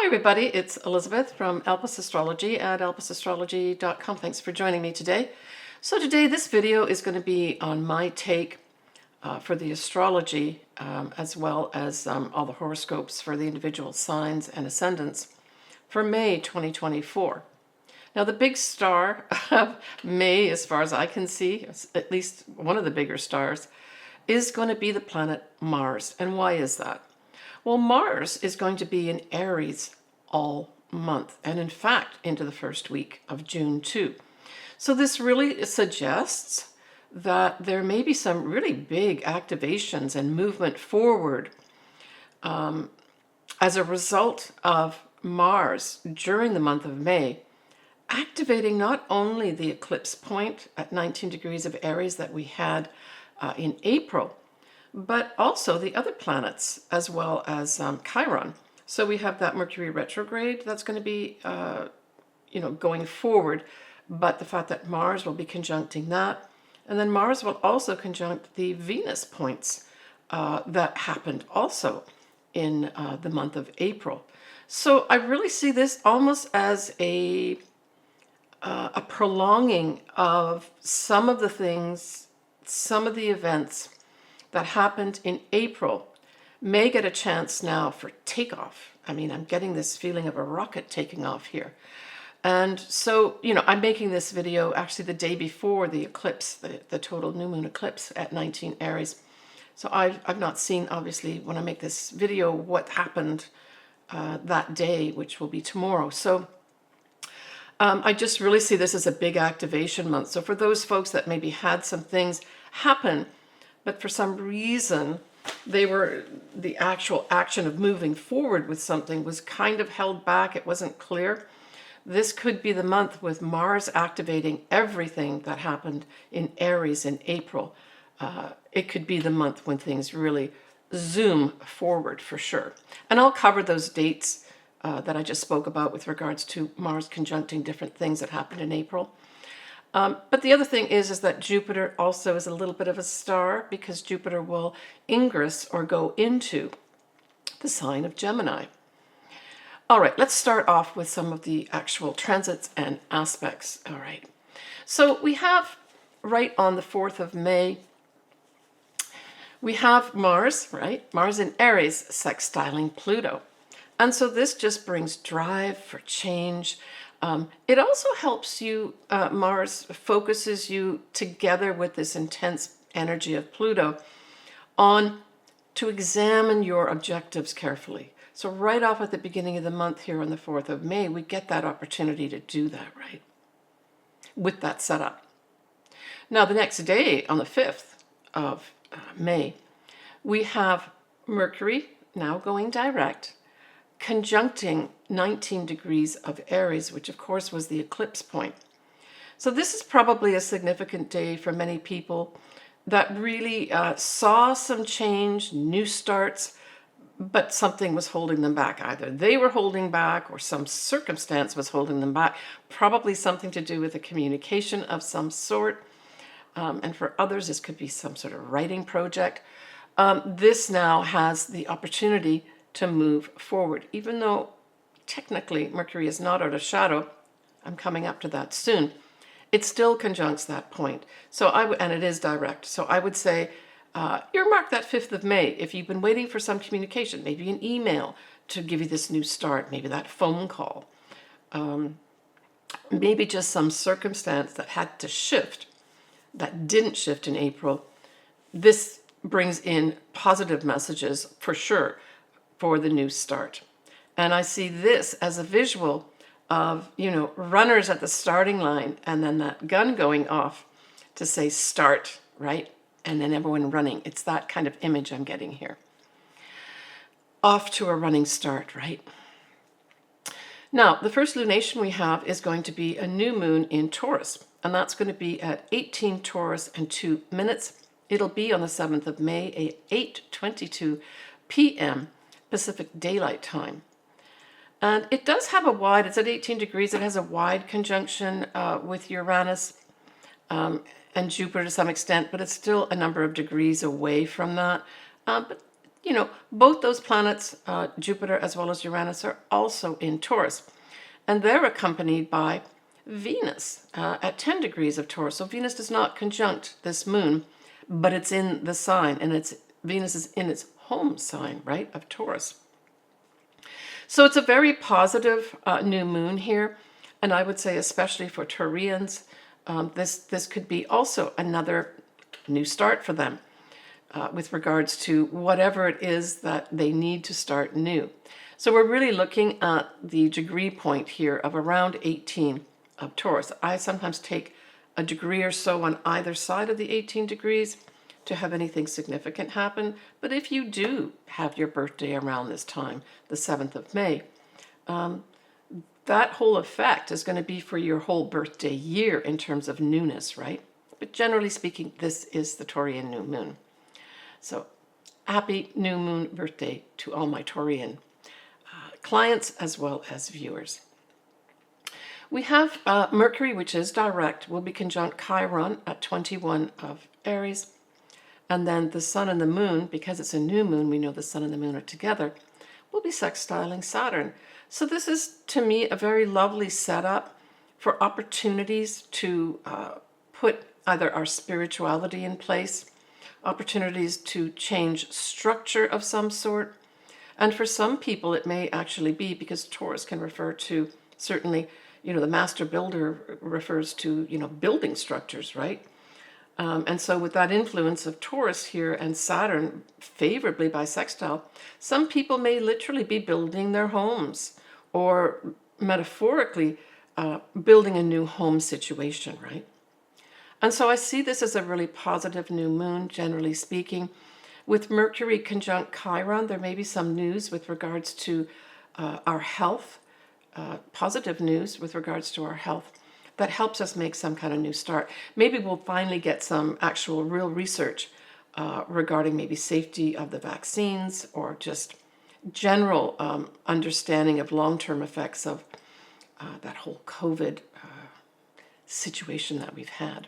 Hi everybody, it's Elizabeth from Elpis Astrology at elpisastrology.com. Thanks for joining me today. So today this video is going to be on my take for the astrology as well as all the horoscopes for the individual signs and ascendants for May 2024. Now the big star of May, as far as I can see, at least one of the bigger stars, is going to be the planet Mars. And why is that? Well, Mars is going to be in Aries all month, and in fact, into the first week of June too. So this really suggests that there may be some really big activations and movement forward as a result of Mars during the month of May, activating not only the eclipse point at 19 degrees of Aries that we had in April, but also the other planets as well as Chiron. So we have that Mercury retrograde that's going to be, going forward, but the fact that Mars will be conjuncting that, and then Mars will also conjunct the Venus points that happened also in the month of April. So I really see this almost as a prolonging of some of the things, some of the events that happened in April may get a chance now for takeoff. I mean, I'm getting this feeling of a rocket taking off here. And so, I'm making this video actually the day before the eclipse, the total new moon eclipse at 19 Aries. So I've not seen, obviously, when I make this video, what happened that day, which will be tomorrow. So I just really see this as a big activation month. So for those folks that maybe had some things happen, but for some reason the actual action of moving forward with something was kind of held back, it wasn't clear. This could be the month with Mars activating everything that happened in Aries in April. It could be the month when things really zoom forward for sure. And I'll cover those dates that I just spoke about with regards to Mars conjuncting different things that happened in April. But the other thing is that Jupiter also is a little bit of a star, because Jupiter will ingress or go into the sign of Gemini. All right, let's start off with some of the actual transits and aspects. All right, so we have right on the 4th of May, we have Mars, right? Mars in Aries sextiling Pluto. And so this just brings drive for change. It also helps you, Mars focuses you together with this intense energy of Pluto on to examine your objectives carefully. So right off at the beginning of the month here on the 4th of May, we get that opportunity to do that, right? With that setup. Now the next day on the 5th of May, we have Mercury now going direct, conjuncting 19 degrees of Aries, which of course was the eclipse point. So this is probably a significant day for many people that really saw some change, new starts, but something was holding them back. Either they were holding back or some circumstance was holding them back, probably something to do with a communication of some sort. And for others, this could be some sort of writing project. This now has the opportunity to move forward, even though technically Mercury is not out of shadow. I'm coming up to that soon. It still conjuncts that point. So and it is direct. So I would say earmark that 5th of May. If you've been waiting for some communication, maybe an email to give you this new start, maybe that phone call, maybe just some circumstance that had to shift, that didn't shift in April. This brings in positive messages for sure for the new start. And I see this as a visual of, runners at the starting line and then that gun going off to say start, right? And then everyone running. It's that kind of image I'm getting here. Off to a running start, right? Now, the first lunation we have is going to be a new moon in Taurus, and that's going to be at 18 Taurus and 2 minutes. It'll be on the 7th of May at 8:22 p.m. Pacific Daylight Time. And it does have it's at 18 degrees, it has a wide conjunction with Uranus and Jupiter to some extent, but it's still a number of degrees away from that. But both those planets, Jupiter as well as Uranus, are also in Taurus. And they're accompanied by Venus at 10 degrees of Taurus. So Venus does not conjunct this moon, but it's in the sign, and Venus is in its home sign, right, of Taurus. So it's a very positive new moon here, and I would say especially for Taurians, this could be also another new start for them with regards to whatever it is that they need to start new. So we're really looking at the degree point here of around 18 of Taurus. I sometimes take a degree or so on either side of the 18 degrees to have anything significant happen. But if you do have your birthday around this time, the 7th of May, that whole effect is going to be for your whole birthday year in terms of newness, right? But generally speaking, this is the Taurian new moon. So happy new moon birthday to all my Taurian clients as well as viewers. We have Mercury, which is direct, will be conjunct Chiron at 21 of Aries. And then the sun and the moon, because it's a new moon, we know the sun and the moon are together, will be sextiling Saturn. So this is, to me, a very lovely setup for opportunities to put either our spirituality in place, opportunities to change structure of some sort. And for some people, it may actually be, because Taurus can refer to, certainly, the master builder refers to, building structures, right? And so with that influence of Taurus here and Saturn favorably by sextile, some people may literally be building their homes, or metaphorically building a new home situation, right? And so I see this as a really positive new moon, generally speaking. With Mercury conjunct Chiron, there may be some news with regards to our health, positive news with regards to our health that helps us make some kind of new start. Maybe we'll finally get some actual real research regarding maybe safety of the vaccines, or just general understanding of long-term effects of that whole COVID situation that we've had.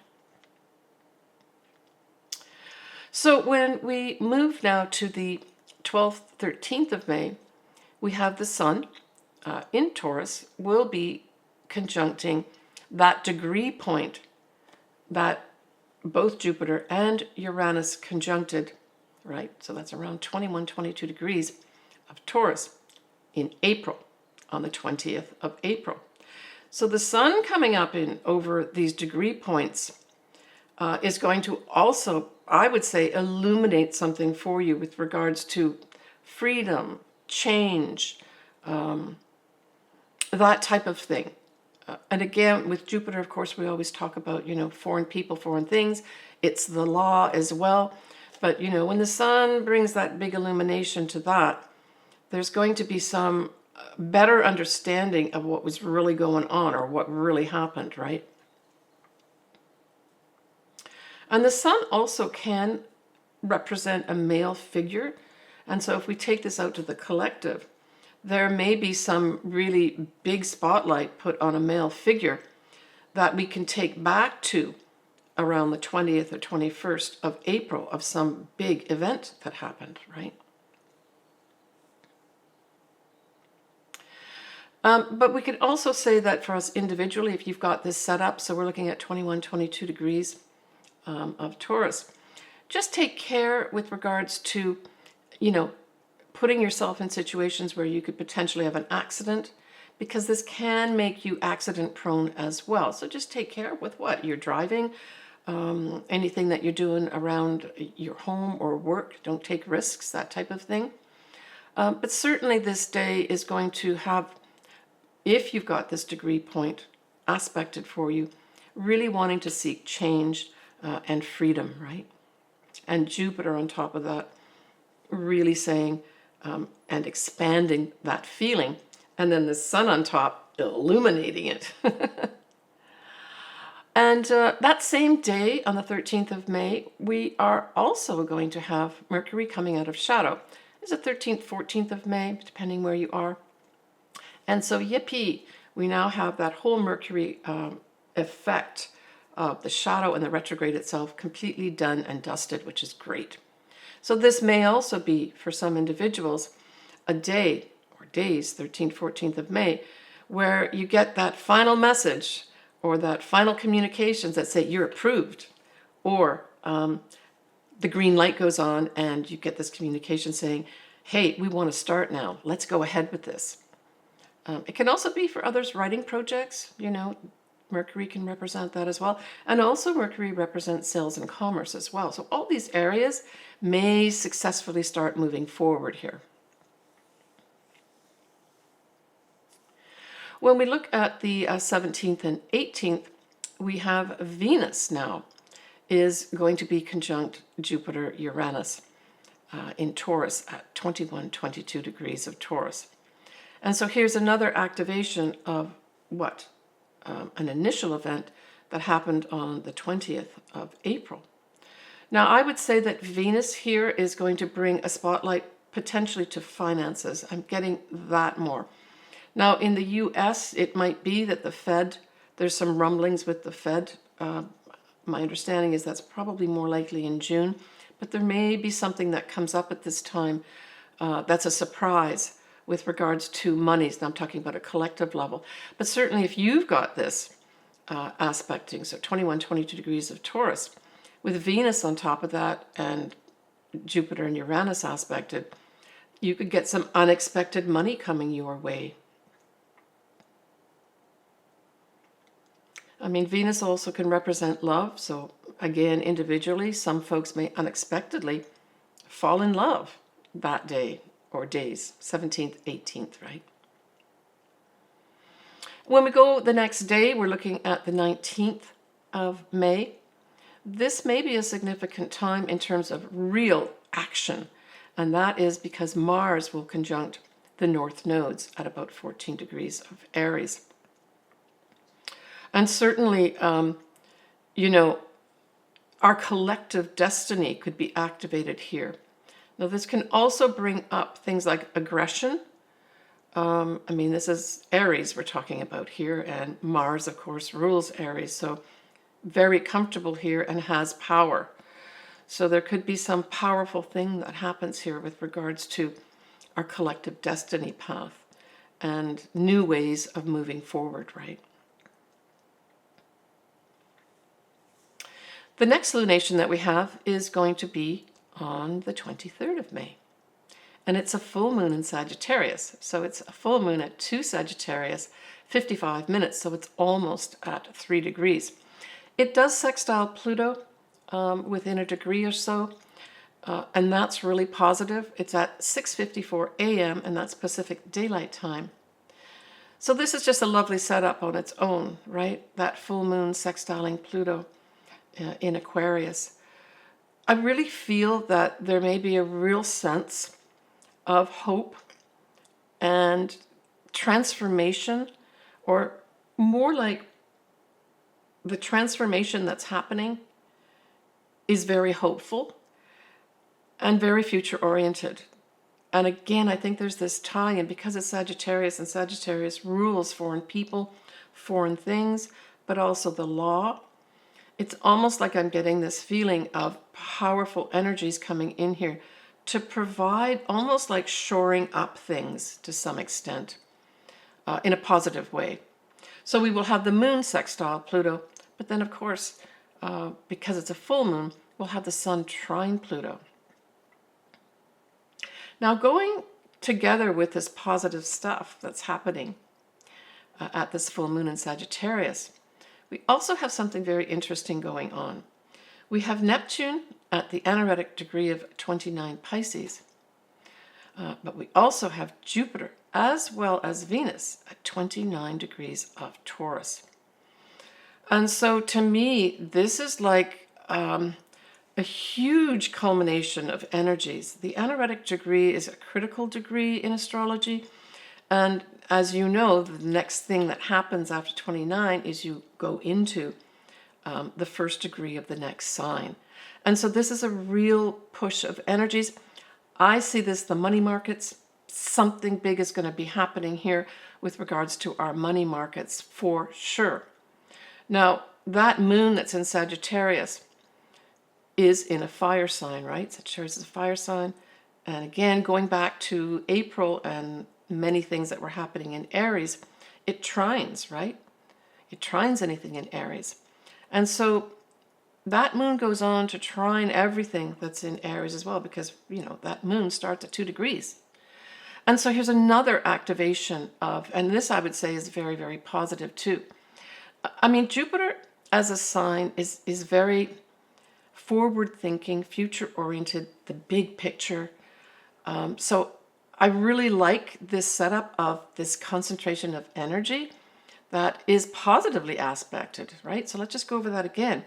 So when we move now to the 12th, 13th of May, we have the sun in Taurus will be conjuncting that degree point that both Jupiter and Uranus conjuncted, right? So that's around 21, 22 degrees of Taurus in April, on the 20th of April. So the sun coming up in over these degree points is going to also, I would say, illuminate something for you with regards to freedom, change, that type of thing. And again, with Jupiter, of course, we always talk about, foreign people, foreign things. It's the law as well. But, when the sun brings that big illumination to that, there's going to be some better understanding of what was really going on, or what really happened, right? And the sun also can represent a male figure. And so if we take this out to the collective, there may be some really big spotlight put on a male figure that we can take back to around the 20th or 21st of April of some big event that happened, right? But we could also say that for us individually, if you've got this set up, so we're looking at 21, 22 degrees of Taurus, just take care with regards to, putting yourself in situations where you could potentially have an accident, because this can make you accident prone as well. So just take care with what you're driving, anything that you're doing around your home or work. Don't take risks, that type of thing. But certainly this day is going to have, if you've got this degree point aspected for you, really wanting to seek change and freedom, right? And Jupiter on top of that, really saying and expanding that feeling. And then the sun on top, illuminating it. And that same day, on the 13th of May, we are also going to have Mercury coming out of shadow. It's the 13th, 14th of May, depending where you are. And so, yippee, we now have that whole Mercury effect of the shadow and the retrograde itself completely done and dusted, which is great. So this may also be, for some individuals, a day or days, 13th, 14th of May, where you get that final message or that final communications that say you're approved, or the green light goes on and you get this communication saying, hey, we want to start now. Let's go ahead with this. It can also be for others writing projects, Mercury can represent that as well. And also Mercury represents sales and commerce as well. So all these areas may successfully start moving forward here. When we look at the 17th and 18th, we have Venus now is going to be conjunct Jupiter, Uranus in Taurus at 21, 22 degrees of Taurus. And so here's another activation of what? An initial event that happened on the 20th of April. Now, I would say that Venus here is going to bring a spotlight potentially to finances. I'm getting that more. Now, in the US, it might be that the Fed, there's some rumblings with the Fed. My understanding is that's probably more likely in June, but there may be something that comes up at this time that's a surprise with regards to monies. Now I'm talking about a collective level. But certainly if you've got this aspecting, so 21, 22 degrees of Taurus, with Venus on top of that and Jupiter and Uranus aspected, you could get some unexpected money coming your way. I mean, Venus also can represent love. So again, individually, some folks may unexpectedly fall in love that day or days, 17th, 18th, right? When we go the next day, we're looking at the 19th of May. This may be a significant time in terms of real action. And that is because Mars will conjunct the north nodes at about 14 degrees of Aries. And certainly, our collective destiny could be activated here. Now, this can also bring up things like aggression. This is Aries we're talking about here, and Mars, of course, rules Aries. So very comfortable here and has power. So there could be some powerful thing that happens here with regards to our collective destiny path and new ways of moving forward, right? The next lunation that we have is going to be on the 23rd of May. And it's a full moon in Sagittarius. So it's a full moon at 2 Sagittarius, 55 minutes. So it's almost at 3 degrees. It does sextile Pluto within a degree or so. And that's really positive. It's at 6:54 a.m. and that's Pacific Daylight Time. So this is just a lovely setup on its own, right? That full moon sextiling Pluto in Aquarius. I really feel that there may be a real sense of hope and transformation, or more like the transformation that's happening is very hopeful and very future oriented. And again, I think there's this tie in because it's Sagittarius, and Sagittarius rules foreign people, foreign things, but also the law. It's almost like I'm getting this feeling of powerful energies coming in here to provide almost like shoring up things to some extent in a positive way. So we will have the moon sextile Pluto, but then of course, because it's a full moon, we'll have the sun trine Pluto. Now going together with this positive stuff that's happening at this full moon in Sagittarius, we also have something very interesting going on. We have Neptune at the anaretic degree of 29 Pisces, but we also have Jupiter as well as Venus at 29 degrees of Taurus. And so to me, this is like a huge culmination of energies. The anaretic degree is a critical degree in astrology. And as you know, the next thing that happens after 29 is you go into the first degree of the next sign. And so this is a real push of energies. I see this, the money markets, something big is going to be happening here with regards to our money markets for sure. Now, that moon that's in Sagittarius is in a fire sign, right? Sagittarius is a fire sign. And again, going back to April and many things that were happening in Aries, it trines, right? It trines anything in Aries. And so that moon goes on to trine everything that's in Aries as well, because, you know, that moon starts at 2 degrees. And so here's another activation of, and this I would say is very, very positive too. I mean, Jupiter as a sign is very forward thinking, future oriented, the big picture. So I really like this setup of this concentration of energy that is positively aspected, right? So let's just go over that again.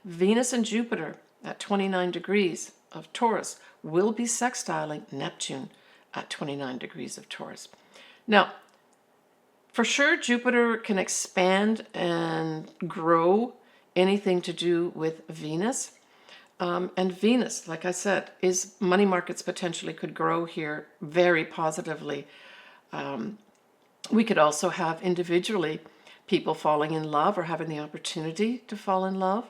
Venus and Jupiter at 29 degrees of Taurus will be sextiling Neptune at 29 degrees of Taurus. Now, for sure, Jupiter can expand and grow anything to do with Venus. And Venus, like I said, is money markets potentially could grow here very positively. We could also have individually people falling in love or having the opportunity to fall in love.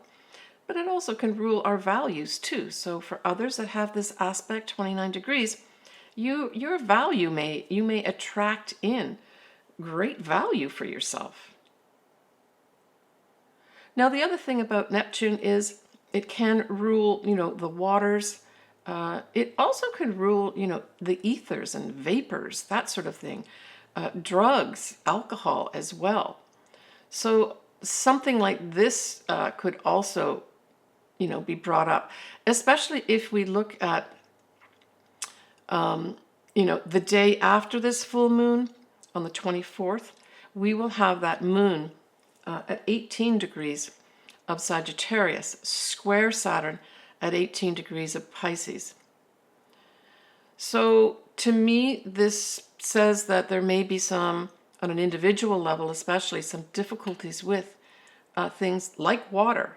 But it also can rule our values too. So for others that have this aspect, 29 degrees, your value you may attract in great value for yourself. Now, the other thing about Neptune is it can rule, you know, the waters. It also can rule, you know, the ethers and vapors, that sort of thing. Drugs, alcohol as well. So something like this could also, you know, be brought up, especially if we look at, you know, the day after this full moon on the 24th, we will have that moon at 18 degrees of Sagittarius, square Saturn at 18 degrees of Pisces. So to me, this says that there may be some, on an individual level especially, some difficulties with things like water.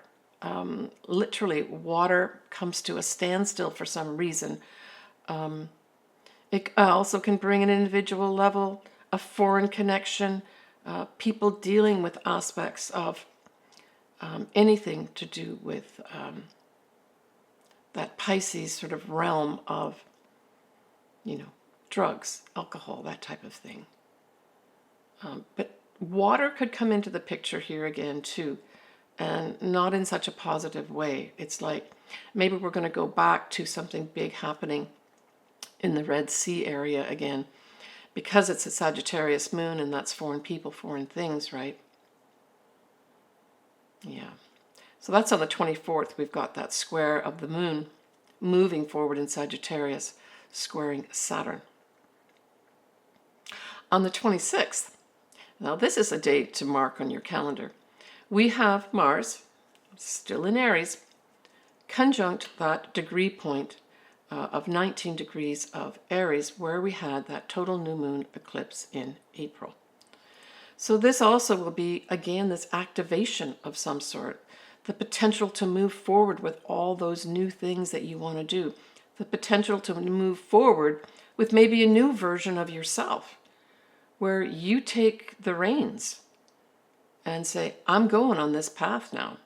Literally, water comes to a standstill for some reason. It also can bring an individual level, a foreign connection, people dealing with aspects of anything to do with that Pisces sort of realm of, you know, drugs, alcohol, that type of thing. But water could come into the picture here again too, and not in such a positive way. It's like maybe we're going to go back to something big happening in the Red Sea area again, because it's a Sagittarius moon and that's foreign people, foreign things, right? Yeah. So that's on the 24th. We've got that square of the moon moving forward in Sagittarius, squaring Saturn. On the 26th, now this is a date to mark on your calendar, we have Mars, still in Aries, conjunct that degree point of 19 degrees of Aries, where we had that total new moon eclipse in April. So this also will be, again, this activation of some sort, the potential to move forward with all those new things that you want to do, the potential to move forward with maybe a new version of yourself, where you take the reins and say, I'm going on this path now.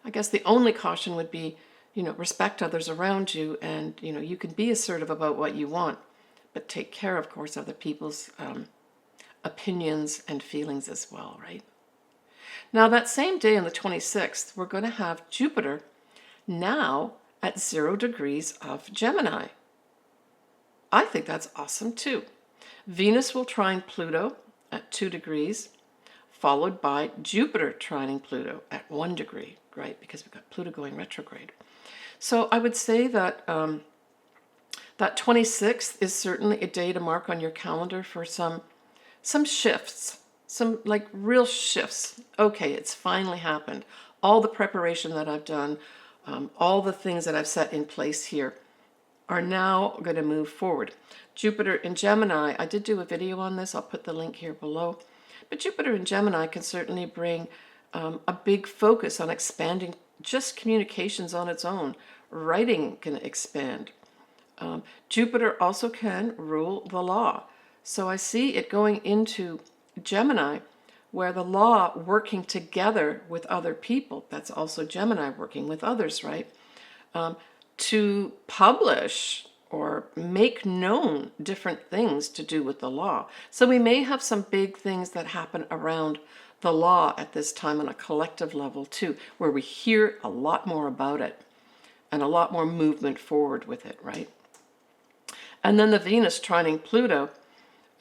I guess the only caution would be, you know, respect others around you, and, you know, you can be assertive about what you want, but take care, of course, of other people's opinions and feelings as well, right? Now, that same day on the 26th, we're going to have Jupiter now at 0 degrees of Gemini. I think that's awesome too. Venus will trine Pluto at 2 degrees, followed by Jupiter trining Pluto at 1 degree, right? Because we've got Pluto going retrograde. So I would say that that 26th is certainly a day to mark on your calendar for some shifts, some like real shifts. Okay, it's finally happened. All the preparation that I've done, all the things that I've set in place here are now going to move forward. Jupiter in Gemini, I did do a video on this. I'll put the link here below. But Jupiter in Gemini can certainly bring a big focus on expanding just communications on its own. Writing can expand. Jupiter also can rule the law. So I see it going into Gemini where the law working together with other people, that's also Gemini working with others, right? To publish or make known different things to do with the law. So we may have some big things that happen around the law at this time on a collective level too, where we hear a lot more about it and a lot more movement forward with it, right? And then the Venus trining Pluto,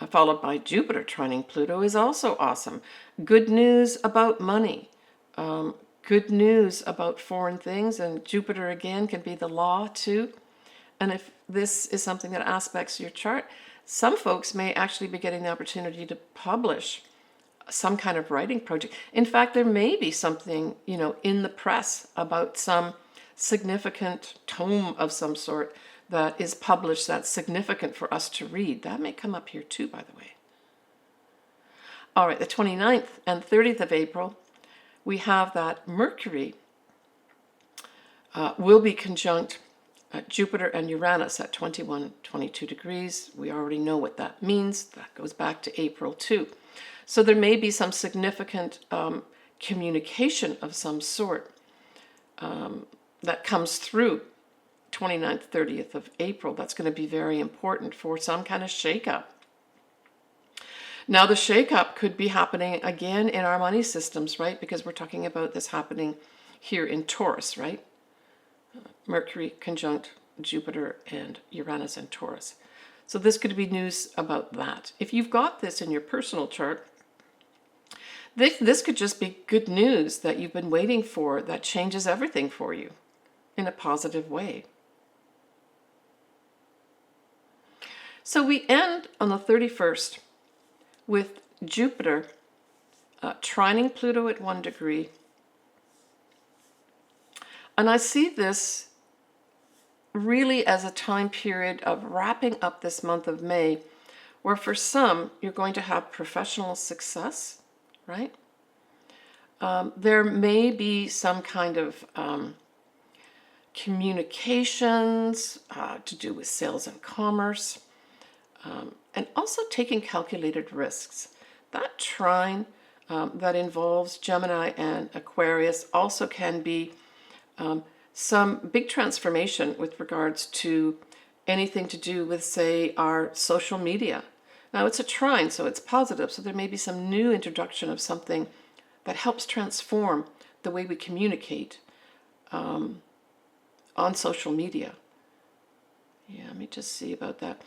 followed by Jupiter trining Pluto, is also awesome. Good news about money. Good news about foreign things, and Jupiter again can be the law too. And if this is something that aspects your chart, some folks may actually be getting the opportunity to publish some kind of writing project. In fact, there may be something, in the press about some significant tome of some sort that is published that's significant for us to read. That may come up here too, by the way. All right, the 29th and 30th of April, we have that Mercury will be conjunct Jupiter and Uranus at 21, 22 degrees. We already know what that means. That goes back to April too. So there may be some significant communication of some sort that comes through 29th, 30th of April. That's going to be very important for some kind of shakeup. Now, the shakeup could be happening again in our money systems, right? Because we're talking about this happening here in Taurus, right? Mercury conjunct Jupiter and Uranus and Taurus. So this could be news about that. If you've got this in your personal chart, this could just be good news that you've been waiting for that changes everything for you in a positive way. So we end on the 31st with Jupiter trining Pluto at 1 degree. And I see this really as a time period of wrapping up this month of May, where for some, you're going to have professional success, right? There may be some kind of communications to do with sales and commerce, and also taking calculated risks. That trine that involves Gemini and Aquarius also can be some big transformation with regards to anything to do with, say, our social media. Now, it's a trine, so it's positive, so there may be some new introduction of something that helps transform the way we communicate on social media. Yeah, let me just see about that.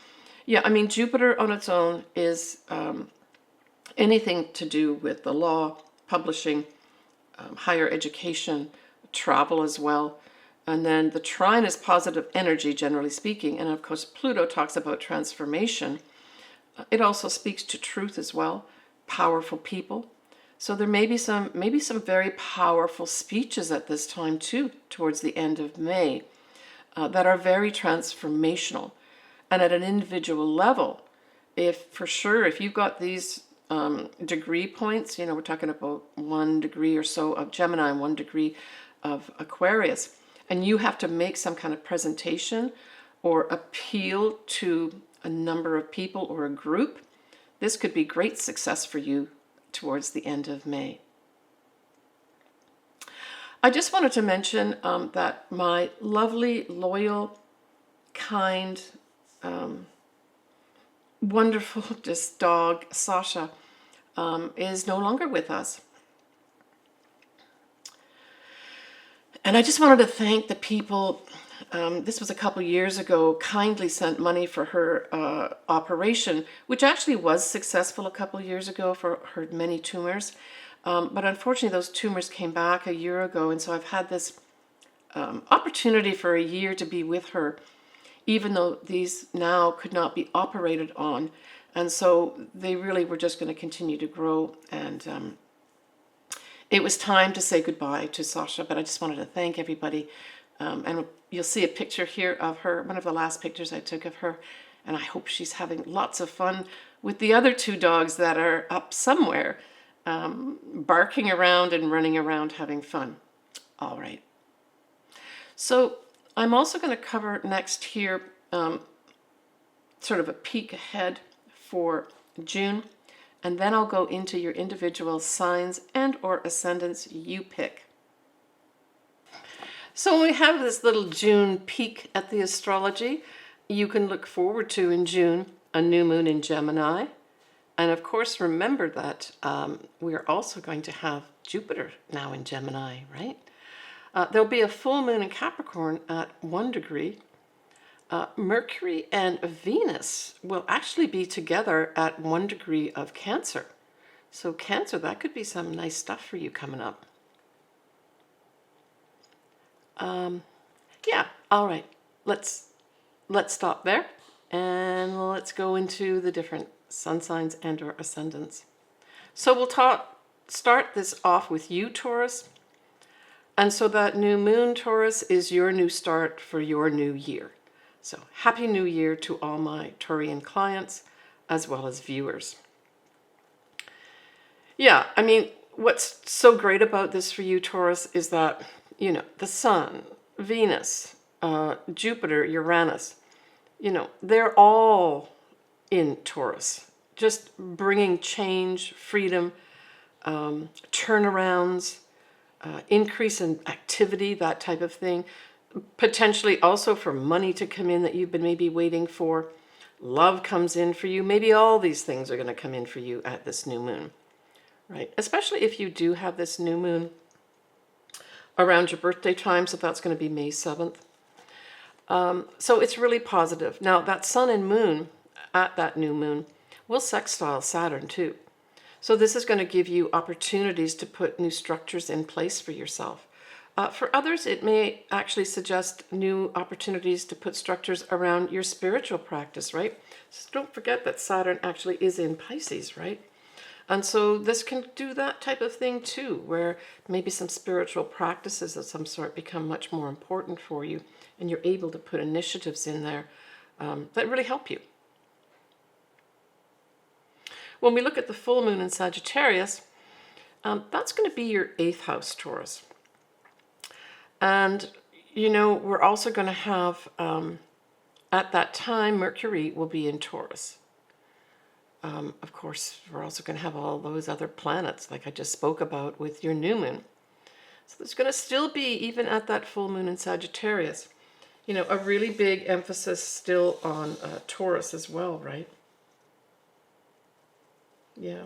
Yeah, I mean, Jupiter on its own is anything to do with the law, publishing, higher education, travel as well. And then the trine is positive energy, generally speaking. And of course, Pluto talks about transformation. It also speaks to truth as well, powerful people. So there may be some very powerful speeches at this time too, towards the end of May, that are very transformational. And at an individual level, if you've got these degree points, we're talking about 1 degree or so of Gemini and 1 degree of Aquarius, and you have to make some kind of presentation or appeal to a number of people or a group, this could be great success for you towards the end of May. I just wanted to mention that my lovely, loyal, kind, wonderful just dog, Sasha, is no longer with us. And I just wanted to thank the people, this was a couple years ago, kindly sent money for her operation, which actually was successful a couple years ago for her many tumors. But unfortunately, those tumors came back a year ago, and so I've had this opportunity for a year to be with her, even though these now could not be operated on. And so they really were just going to continue to grow, and it was time to say goodbye to Sasha, but I just wanted to thank everybody. And you'll see a picture here of her, one of the last pictures I took of her, and I hope she's having lots of fun with the other 2 dogs that are up somewhere, barking around and running around having fun. All right. So I'm also going to cover next here sort of a peek ahead for June. and then I'll go into your individual signs and or ascendants you pick. So when we have this little June peek at the astrology, you can look forward to in June a new moon in Gemini. And of course, remember that we're also going to have Jupiter now in Gemini, right? There'll be a full moon in Capricorn at 1 degree. Mercury and Venus will actually be together at 1 degree of Cancer. So Cancer, that could be some nice stuff for you coming up. Yeah, all right. Let's stop there and let's go into the different sun signs and or ascendants. So we'll start this off with you, Taurus. And so that new moon, Taurus, is your new start for your new year. So happy new year to all my Taurian clients as well as viewers. Yeah, I mean, what's so great about this for you, Taurus, is that, you know, the sun, Venus, Jupiter, Uranus, you know, they're all in Taurus, just bringing change, freedom, turnarounds, increase in activity, that type of thing. Potentially also for money to come in that you've been maybe waiting for. Love comes in for you. Maybe all these things are going to come in for you at this new moon, right? Especially if you do have this new moon around your birthday time. So that's going to be May 7th. So it's really positive. Now that sun and moon at that new moon will sextile Saturn too. So this is going to give you opportunities to put new structures in place for yourself. For others, it may actually suggest new opportunities to put structures around your spiritual practice, right? So don't forget that Saturn actually is in Pisces, right? And so this can do that type of thing too, where maybe some spiritual practices of some sort become much more important for you, and you're able to put initiatives in there that really help you. When we look at the full moon in Sagittarius, that's going to be your 8th house, Taurus. And, you know, we're also going to have, at that time, Mercury will be in Taurus. Of course, we're also going to have all those other planets, like I just spoke about with your new moon. So there's going to still be, even at that full moon in Sagittarius, you know, a really big emphasis still on Taurus as well, right? Yeah.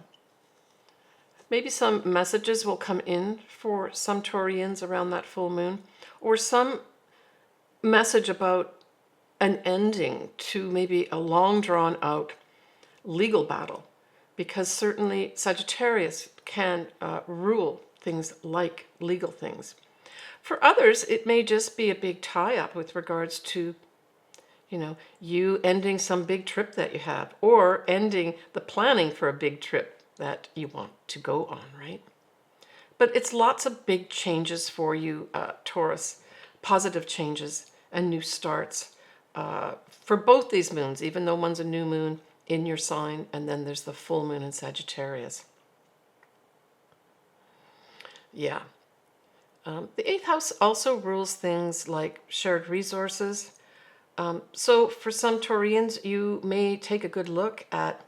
Maybe some messages will come in for some Taurians around that full moon, or some message about an ending to maybe a long drawn out legal battle, because certainly Sagittarius can rule things like legal things. For others, it may just be a big tie-up with regards to, you know, you ending some big trip that you have, or ending the planning for a big trip that you want to go on, right? But it's lots of big changes for you, Taurus, positive changes and new starts for both these moons, even though one's a new moon in your sign, and then there's the full moon in Sagittarius. Yeah. The 8th house also rules things like shared resources. So for some Taurians, you may take a good look at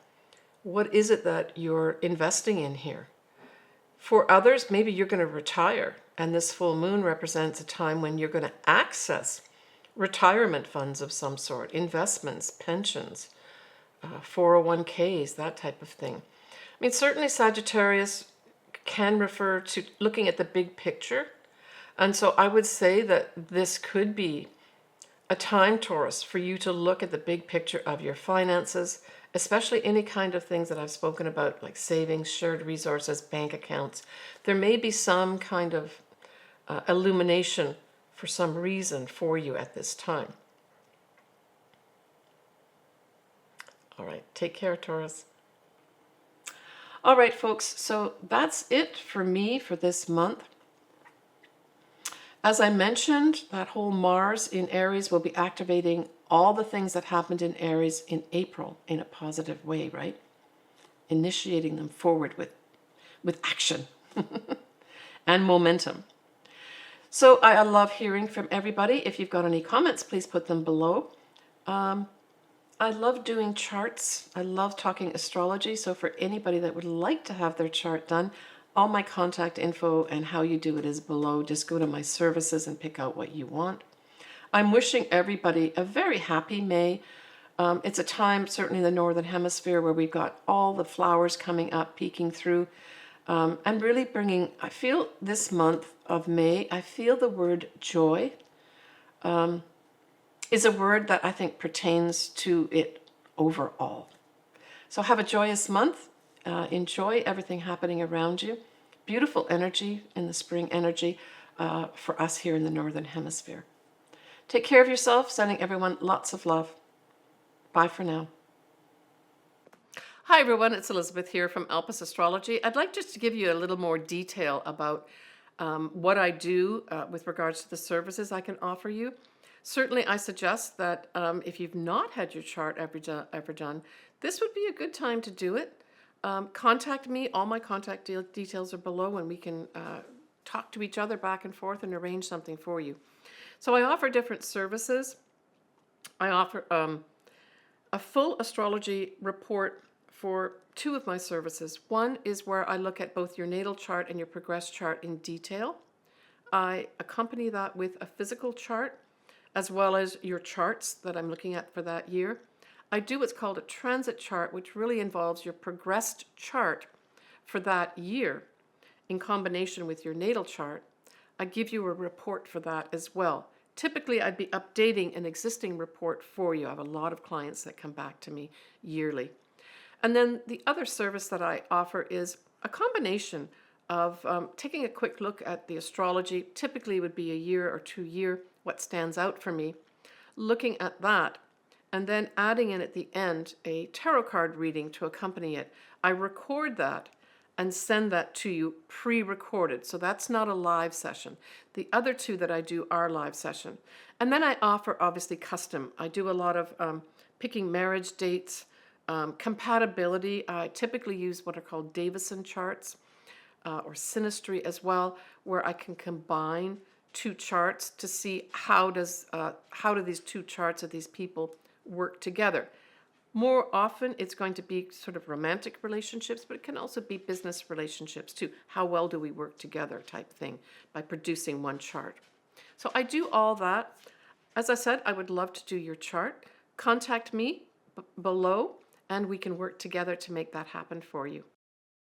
what is it that you're investing in here. For others, maybe you're going to retire, and this full moon represents a time when you're going to access retirement funds of some sort, investments, pensions, 401ks, that type of thing. I mean, certainly Sagittarius can refer to looking at the big picture. And so I would say that this could be a time, Taurus, for you to look at the big picture of your finances, especially any kind of things that I've spoken about, like savings, shared resources, bank accounts. There may be some kind of illumination for some reason for you at this time. All right, take care, Taurus. All right, folks, so that's it for me for this month. As I mentioned, that whole Mars in Aries will be activating all the things that happened in Aries in April in a positive way, right? Initiating them forward with action and momentum. So I love hearing from everybody. If you've got any comments, please put them below. I love doing charts. I love talking astrology. So for anybody that would like to have their chart done, all my contact info and how you do it is below. Just go to my services and pick out what you want. I'm wishing everybody a very happy May. It's a time, certainly in the Northern Hemisphere, where we've got all the flowers coming up, peeking through, and really bringing, I feel this month of May, I feel the word joy is a word that I think pertains to it overall. So have a joyous month. Enjoy everything happening around you. Beautiful energy in the spring energy for us here in the Northern Hemisphere. Take care of yourself, sending everyone lots of love. Bye for now. Hi everyone, it's Elizabeth here from Alpus Astrology. I'd like just to give you a little more detail about what I do with regards to the services I can offer you. Certainly I suggest that if you've not had your chart ever done, this would be a good time to do it. Contact me, all my contact details are below, and we can talk to each other back and forth and arrange something for you. So I offer different services. I offer a full astrology report for two of my services. One is where I look at both your natal chart and your progress chart in detail. I accompany that with a physical chart as well as your charts that I'm looking at for that year. I do what's called a transit chart, which really involves your progressed chart for that year in combination with your natal chart. I give you a report for that as well. Typically, I'd be updating an existing report for you. I have a lot of clients that come back to me yearly. And then the other service that I offer is a combination of taking a quick look at the astrology. Typically, it would be a year or 2 year, what stands out for me, looking at that, and then adding in at the end a tarot card reading to accompany it. I record that and send that to you pre-recorded. So that's not a live session. The other two that I do are live session. And then I offer obviously custom. I do a lot of picking marriage dates, compatibility. I typically use what are called Davison charts or synastry as well, where I can combine two charts to see how do these two charts of these people work together. More often, it's going to be sort of romantic relationships, but it can also be business relationships too. How well do we work together type thing by producing one chart. So I do all that. As I said, I would love to do your chart. Contact me below, and we can work together to make that happen for you.